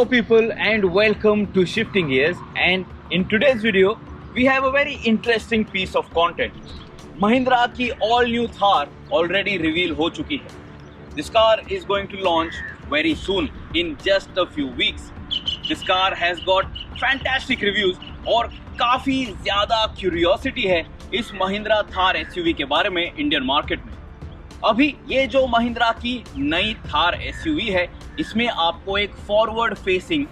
Hello people and welcome to Shifting Gears, and in today's video we have a very interesting piece of content. Mahindra की all new Thar already reveal हो चुकी है. This car is going to launch very soon in just a few weeks. This car has got fantastic reviews और काफी ज्यादा curiosity है इस Mahindra Thar SUV के बारे में इंडियन मार्केट में. अभी ये जो महिंद्रा की नई थार एसयूवी है, इसमें आपको एक forward facing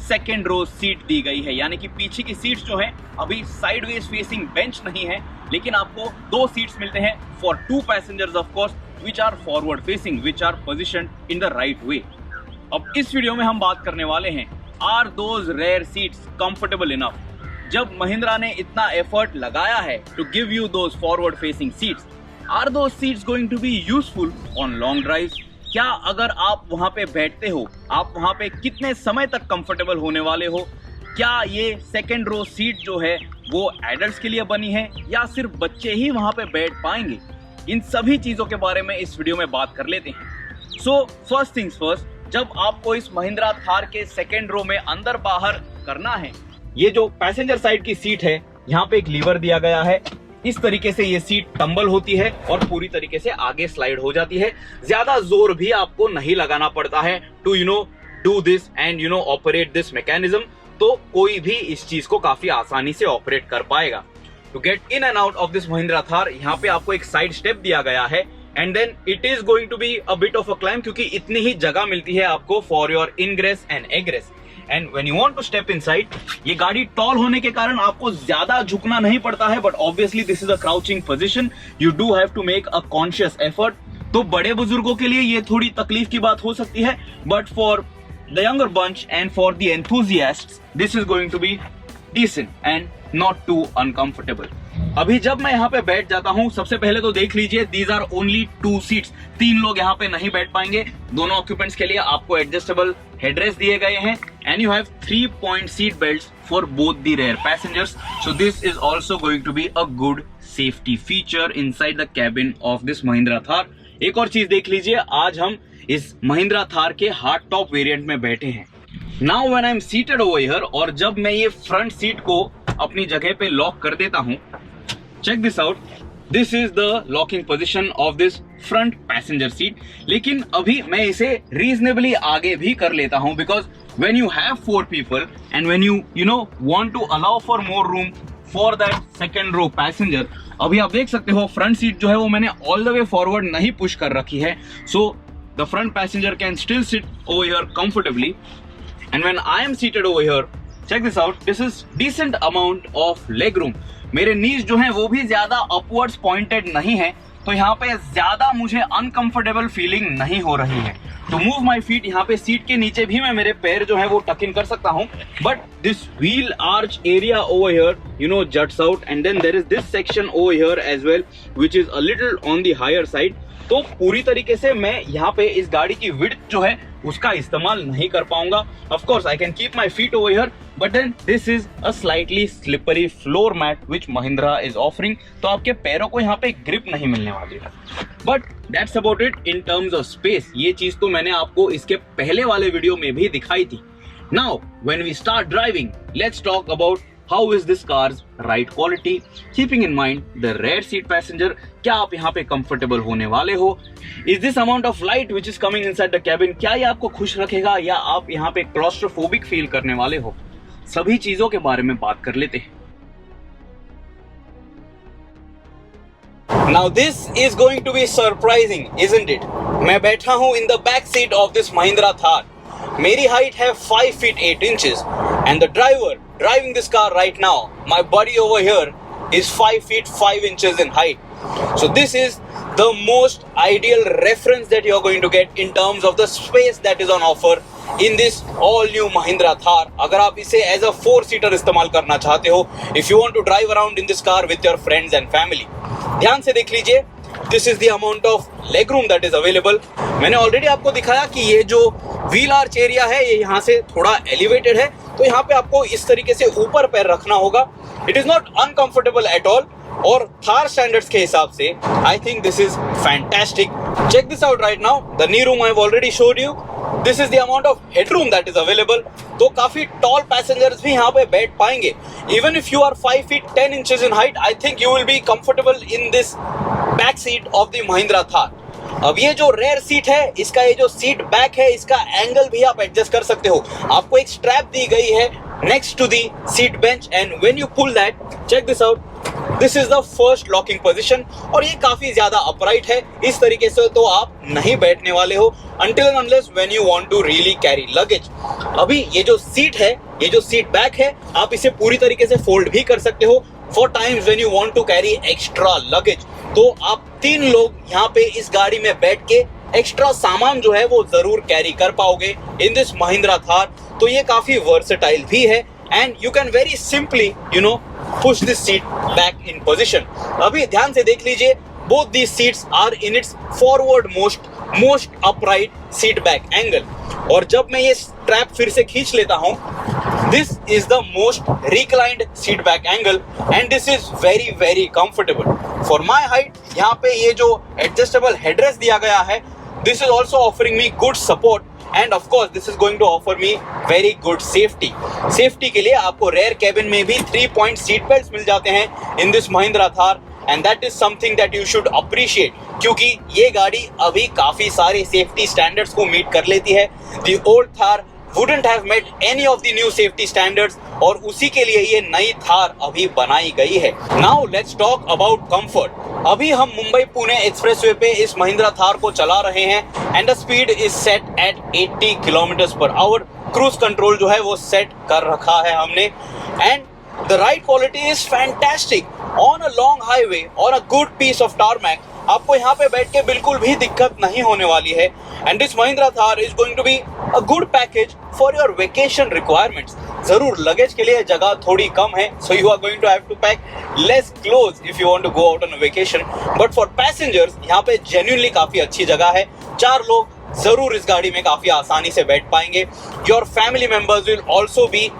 second row seat दी गई है, यानी कि पीछे की सीट्स जो हैं अभी साइडवेज फेसिंग बेंच नहीं है, लेकिन आपको दो सीट्स मिलते हैं for two passengers of course, which are forward facing, which are positioned in the right way. अब इस वीडियो में हम बात करने वाले हैं, are those rear seats comfortable enough? जब महिंद्रा ने इतना एफर्ट लगाया है to give you those forward facing seats, Are those seats going to be useful on long drives? क्या अगर आप वहां पे बैठते हो, आप वहां पे कितने समय तक कंफर्टेबल होने वाले हो? क्या ये सेकेंड रो सीट जो है वो एडल्ट्स के लिए बनी है या सिर्फ बच्चे ही वहां पे बैठ पाएंगे? इन सभी चीजों के बारे में इस वीडियो में बात कर लेते हैं. सो फर्स्ट थिंग्स फर्स्ट, जब आपको इस महिंद्रा थार के सेकेंड रो में अंदर बाहर करना है, ये जो पैसेंजर साइड की सीट है, यहाँ पे एक लीवर दिया गया है. इस तरीके से ये सीट टंबल होती है और पूरी तरीके से आगे स्लाइड हो जाती है. ज्यादा जोर भी आपको नहीं लगाना पड़ता है to do this and operate this mechanism. तो कोई भी इस चीज को काफी आसानी से ऑपरेट कर पाएगा. To get in and out of this Mahindra Thar, यहाँ पे आपको एक साइड स्टेप दिया गया है and then it is going to be a bit of a climb, क्योंकि इतनी ही जगह मिलती है आपको for your ingress and egress. And when you want to step inside, ये गाड़ी टॉल होने के कारण आपको ज्यादा झुकना नहीं पड़ता है, but obviously this is a crouching position, you do have to make a conscious effort. तो बड़े बुजुर्गों के लिए ये थोड़ी तकलीफ की बात हो सकती है, but for the younger bunch and for the enthusiasts this is going to be decent and not too uncomfortable. अभी जब मैं यहाँ पे बैठ जाता हूँ, सबसे पहले तो देख लीजिए, दीज आर ओनली 2 सीट्स. 3 लोग यहाँ पे नहीं बैठ पाएंगे. दोनों ऑक्यूपेंट्स के लिए आपको एडजस्टेबल हेडरेस्ट दिए गए हैं and you have 3 point seat belts for both the rear passengers. So this is also going to be a good safety feature inside the cabin of this Mahindra Thar. एक और चीज देख लीजिए, आज हम इस महिंद्रा थार के हार्ड टॉप वेरिएंट में बैठे हैं. Now when I am seated over here, और जब मैं ये फ्रंट सीट को अपनी जगह पे लॉक कर देता हूं, check this out, this is the locking position of this front passenger seat. लेकिन अभी मैं इसे reasonably आगे भी कर लेता हूं, because when you have 4 people and when you want to allow for more room for that second row passenger, अभी आप देख सकते हो फ्रंट सीट जो है वो मैंने all the way forward नहीं पुश कर रखी है, so the front passenger can still sit over here comfortably. And when I am seated over here, check this out, this is decent amount of leg room. मेरे नीज जो हैं वो भी ज्यादा अपवर्ड्स पॉइंटेड नहीं है, तो यहाँ पे ज्यादा मुझे अनकंफर्टेबल फीलिंग नहीं हो रही है. टू मूव माई फीट, यहाँ पे सीट के नीचे भी मैं मेरे पैर जो है वो टक इन कर सकता हूँ, but this wheel arch area over here juts out and then there is this section over here as well which is a little on the higher side. तो पूरी तरीके से मैं यहाँ पे इस गाड़ी की विड्थ जो है उसका इस्तेमाल नहीं कर पाऊंगा. Of course I can keep my feet over here, but then this is a slightly slippery floor mat which Mahindra is offering. तो आपके पैरों को यहाँ पे ग्रिप नहीं मिलने वाली है. But that's about it in terms of space. ये चीज तो मैंने आपको इसके पहले वाले वीडियो में भी दिखाई थी. Now when we start driving, let's talk about how is this car's ride quality, keeping in mind the rear seat passenger. क्या आप यहाँ पे comfortable होने वाले हो? Is this amount of light which is coming inside the cabin, क्या ये आपको खुश रखेगा या आप यहाँ पे claustrophobic फील करने वाले हो? सभी चीजों के बारे में बात कर लेते हैं. Now this is going to be surprising, isn't it? मैं बैठा हूँ in the back seat of this Mahindra Thar. मेरी हाइट है 5 feet 8 inches and the driver driving this car right now, my buddy over here, is 5 feet 5 inches in height. So this is the most ideal reference that you're going to get in terms of the space that is on offer in this all new Mahindra Thar. अगर आप इसे as a 4-seater इस्तेमाल करना चाहते हो, if you want to drive around in this car with your friends and family, ध्यान से देख लीजिए, this is the amount of leg room that is available. मैंने ऑलरेडी आपको दिखाया कि ये जो व्हील आर्च एरिया है ये यहाँ से थोड़ा एलिवेटेड है, तो यहाँ पे आपको इस तरीके से ऊपर पैर रखना होगा. It is not uncomfortable at all, और थार स्टैंडर्ड्स के हिसाब से I think this is fantastic. Check this out right now. The knee room I have already showed you. This is the amount of headroom that is available. तो काफी tall passengers भी यहाँ पे बैठ पाएंगे। Even if you are 5 feet 10 inches in height, I think you will be comfortable in this back seat of the Mahindra Thar. अब ये जो रेयर सीट है, इसका ये जो सीट बैक है, इसका एंगल भी आप एडजस्ट कर सकते हो। आपको एक स्ट्रैप दी गई है next to the seat bench, and when you pull that, check this out, this is the first locking position. और ये काफी ज्यादा अपराइट है। इस तरीके से तो आप नहीं बैठने वाले हो until and unless when you want to really carry luggage। अभी ये जो सीट है, ये जो सीट बैक है, आप इसे पूरी तरीके से फोल्ड भी कर सकते हो for times when you want to carry extra luggage. तो आप 3 लोग यहाँ पे इस गाड़ी में बैठ के एक्स्ट्रा सामान जो है वो जरूर कैरी कर पाओगे इन दिस महिंद्रा थार। तो ये काफी वर्सेटाइल भी है, and you can very simply push this seat back in position. अभी ध्यान से देख लीजिए, both these seats are in its forward most upright seat back angle. और जब मैं ये स्ट्रैप फिर से खींच लेता हूं, this is the most reclined seat back angle, and this is very very comfortable for my height. यहाँ पे ये जो एडजस्टेबल हेडरेस्ट दिया गया है, this is also offering me good support, and of course this is going to offer me very good safety के लिए आपको रेयर कैबिन में भी 3-point सीट बेल्ट मिल जाते हैं in this Mahindra Thar, and that is something that you should appreciate, क्योंकि ये गाड़ी अभी काफी सारे सेफ्टी स्टैंडर्ड्स को मीट कर लेती है। The old Thar wouldn't have met any of the new safety standards, और उसी के लिए ये नई थार अभी बनाई गई है। Now let's talk about comfort। अभी हम मुंबई पुणे एक्सप्रेसवे पे इस महिंद्रा थार को चला रहे हैं, and the speed is set at 80 km/h। Cruise control जो है वो सेट कर रखा है हमने, and the ride quality is fantastic on a long highway और a good piece of tarmac. आपको यहाँ पे बैठ के बिल्कुल भी दिक्कत नहीं होने वाली है, and this Mahindra Thar is going to be a good package for your vacation requirements. जरूर लगेज के लिए जगह थोड़ी कम है, so you are going to have to pack less clothes if you want to go out on a vacation, but for passengers यहाँ पे genuinely काफी अच्छी जगह है। 4 लोग जरूर इस गाड़ी में काफी आसानी से बैठ पाएंगे। Your family members will also be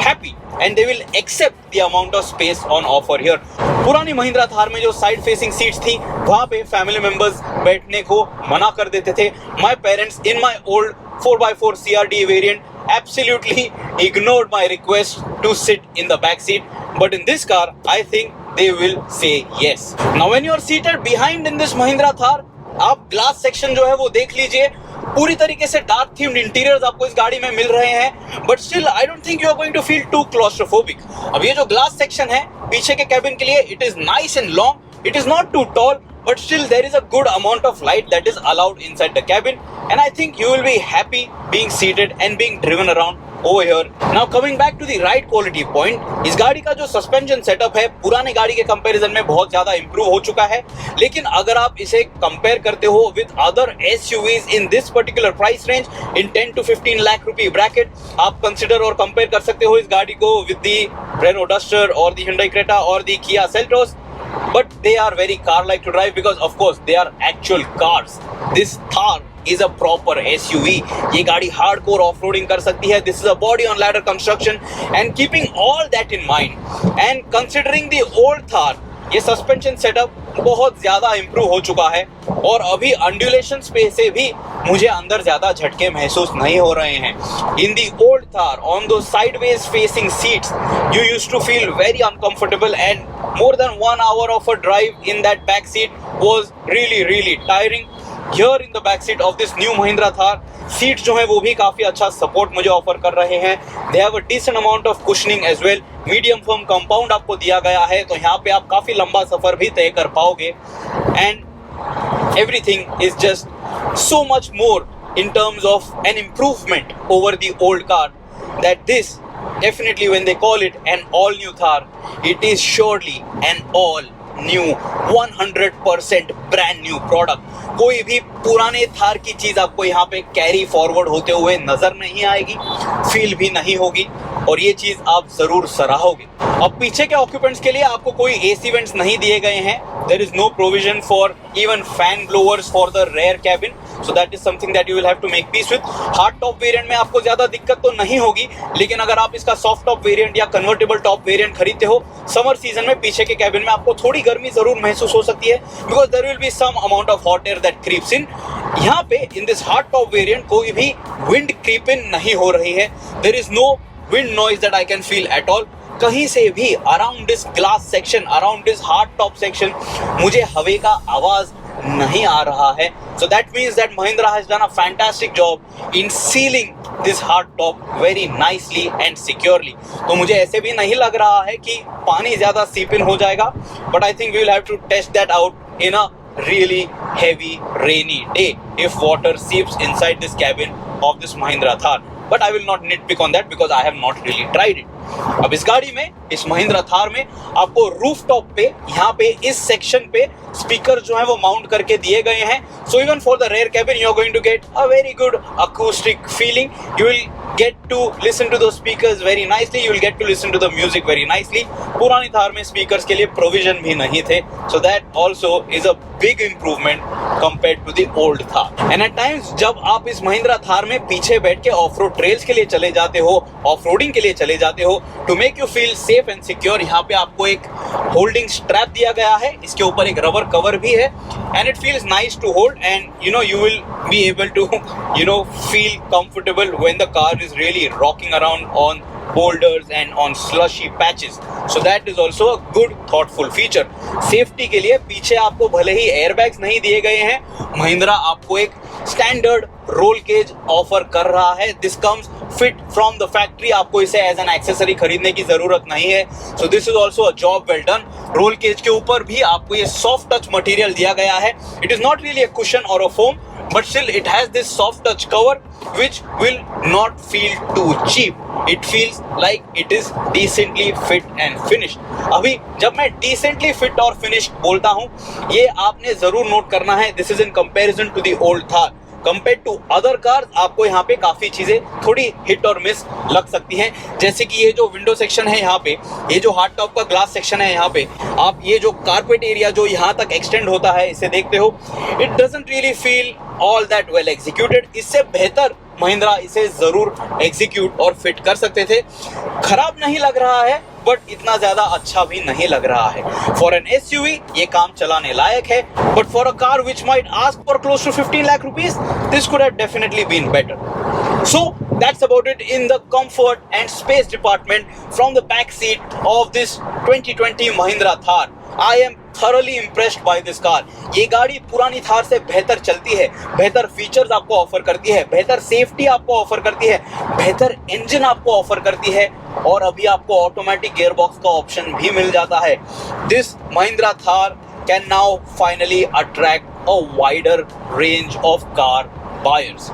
happy and they will accept the amount of space on offer here। पुरानी महिंद्रा थार में जो साइड फेसिंग सीट्स थी, वहां पे फैमिली मेंबर्स बैठने को मना कर देते थे। My parents in my old 4x4 CRD variant absolutely ignored my request to sit in the back seat, but in this car I think they will say yes। Now when you are seated behind in this Mahindra Thar, आप glass section जो है वो देख लीजिए। पूरी तरीके से dark themed interiors आपको इस गाड़ी में मिल रहे हैं, but still I don't think you are going to feel too claustrophobic. अब ये जो ग्लास सेक्शन है पीछे के कैबिन के लिए, it is nice and long, it is not too tall, but still there is a good amount of light that is allowed inside the cabin, and I think you will be happy being seated and being driven around over here। Now coming back to the ride quality point, इस गाड़ी का जो suspension setup है पुराने गाड़ी के comparison में बहुत ज्यादा इंप्रूव हो चुका है, लेकिन अगर आप इसे कंपेयर करते हो with other SUVs in this particular price range in 10 to 15 lakh rupee bracket, आप कंसिडर और कंपेयर कर सकते हो इस गाड़ी को with the Renault Duster or the Hyundai Creta or the Kia Seltos, but they are very car-like to drive because of course they are actual cars। This Thar is a proper SUV। ये गाड़ी hardcore off-roading कर सकती है। This is a body-on-ladder construction, and keeping all that in mind and considering the old Thar, ये suspension setup बहुत ज्यादा improve हो चुका है, और अभी अंडुलेशन से भी मुझे अंदर ज्यादा झटके महसूस नहीं हो रहे हैं। In the old Thar on दो sideways facing seats you used to feel very uncomfortable, and more than 1 hour of a drive in that back seat was really tiring। Here in the back seat of this new Mahindra Thar, seat जो है वो भी काफी अच्छा support मुझे offer कर रहे हैं। They have a decent amount of cushioning as well। Medium firm compound आपको दिया गया है, तो यहाँ पे आप काफी लंबा सफर भी तय कर पाओगे, and everything is just so much more in terms of an improvement over the old car, that this definitely, when they call it an all new Thar, it is surely an all new 100% brand new product। कोई भी पुराने थार की चीज आपको यहाँ पे carry forward होते हुए नजर नहीं आएगी, फील भी नहीं होगी, और ये चीज आप जरूर सराहोगे। अब पीछे के ऑक्यूपेंट्स के लिए आपको कोई AC वेंट्स नहीं दिए गए हैं। There is no provision for even fan blowers for the rear cabin. So that is something that you will have to make peace with. Hard top variant में आपको ज्यादा दिक्कत तो नहीं होगी, लेकिन अगर आप इसका सॉफ्ट टॉप वेरिएंट या कन्वर्टेबल टॉप वेरिएंट खरीदते हो समर सीजन में, पीछे के कैबिन में आपको थोड़ी गर्मी जरूर महसूस हो सकती है, because there will be some amount of hot air that creeps in. यहाँ पे in this hard top variant कोई भी विंड क्रीप इन नहीं हो रही है, there is no wind noise that I can feel at all. कहीं से भी around this glass section, around this hard top section मुझे हवा का आवाज नहीं आ रहा है। So that means that Mahindra has done a fantastic job in sealing this hard top very nicely and securely. तो मुझे ऐसे भी नहीं लग रहा है कि पानी ज्यादा सीप इन हो जाएगा, but I think we will have to test that out in a really heavy rainy day if water seeps inside this cabin of this Mahindra Thar. But I will not nitpick on that because I have not really tried it. अब इस गाड़ी में, इस महिंद्रा थार में आपको roof top पे, यहाँ पे इस सेक्शन पे स्पीकर जो है वो माउंट करके दिए गए हैं। So even for the rear cabin you are going to get a very good acoustic feeling. You will get to listen to those speakers very nicely, you will get to listen to the music very nicely. पुरानी थार में speakers के लिए provision भी नहीं थे, so that also is a big improvement compared to the old Thar. And at times जब आप इस महिंद्रा थार में पीछे बैठ के ऑफ रोड ट्रेल्स के लिए चले जाते हो, ऑफ रोडिंग के लिए चले जाते हो, to make you feel safe and secure, यहाँ पे आपको एक होल्डिंग स्ट्रैप दिया गया है, इसके ऊपर एक रबर कवर भी है, and it feels nice to hold, and you will be able to feel comfortable when the car is really rocking around on boulders and on slushy patches. So that is also a good thoughtful feature. Safety के लिए पीछे आपको भले ही airbags नहीं दिए गए हैं, महिंद्रा आपको एक स्टैंडर्ड रोल केज ऑफर कर रहा है। This comes fit from the factory, आपको इसे एज एन एक्सेसरी खरीदने की जरूरत नहीं है। So this is also a job well done. Roll cage के ऊपर भी आपको ये सॉफ्ट टच मटेरियल दिया गया है। It is not really a cushion और अ foam, but still it has this soft touch cover which will not feel too cheap. It feels like it is decently fit and finished. अभी जब मैं decently fit और finished बोलता हूँ, ये आपने जरूर नोट करना है, this is in comparison to the old Thar. Compare to other cars आपको यहाँ पे काफी चीजें थोड़ी हिट और मिस लग सकती हैं, जैसे कि ये जो विंडो सेक्शन है यहाँ पे, ये जो हार्ड टॉप का ग्लास सेक्शन है यहाँ पे, आप ये जो कारपेट एरिया जो यहाँ तक एक्सटेंड होता है इसे देखते हो, it doesn't really feel all that well executed. इससे बेहतर महिंद्रा इसे जरूर एग्जीक्यूट और फिट कर सकते थे। खराब नहीं लग रहा है, बट इतना ज्यादा अच्छा भी नहीं लग रहा है। फॉर एन एसयूवी ये काम चलाने लायक है, but for a car which might ask for close to 15 lakh rupees, this could have definitely been better. So that's about it in the comfort and space department from the back seat of this 2020 Mahindra Thar. I am thoroughly impressed by this car. ये गाड़ी पुरानी थार से बेहतर चलती है, बेहतर features आपको offer करती है, बेहतर सेफ्टी आपको ऑफर करती है, बेहतर इंजन आपको ऑफर करती है, और अभी आपको ऑटोमेटिक गियरबॉक्स का ऑप्शन भी मिल जाता है। This Mahindra Thar can now finally attract a wider range of car buyers.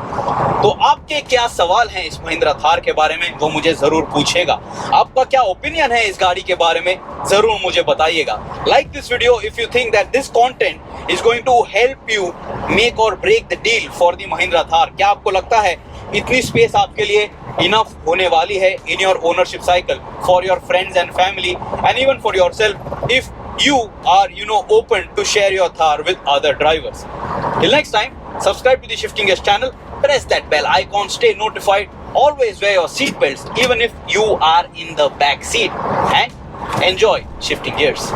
तो आपके क्या सवाल हैं इस महिंद्रा थार के बारे में, वो मुझे जरूर पूछेगा। आपका क्या ओपिनियन है इस गाड़ी के बारे में, जरूर मुझे बताइएगा। Like this video if you think that this content is going to help you make or break the deal for the Mahindra Thar. क्या आपको लगता है इतनी स्पेस आपके लिए इनफ होने वाली है in your ownership cycle for your friends and family and even for yourself if you are open to share your Thar with other drivers. Till next time, subscribe to the Shifting Gears channel, press that bell icon, stay notified, always wear your seat belts even if you are in the back seat, and enjoy Shifting Gears.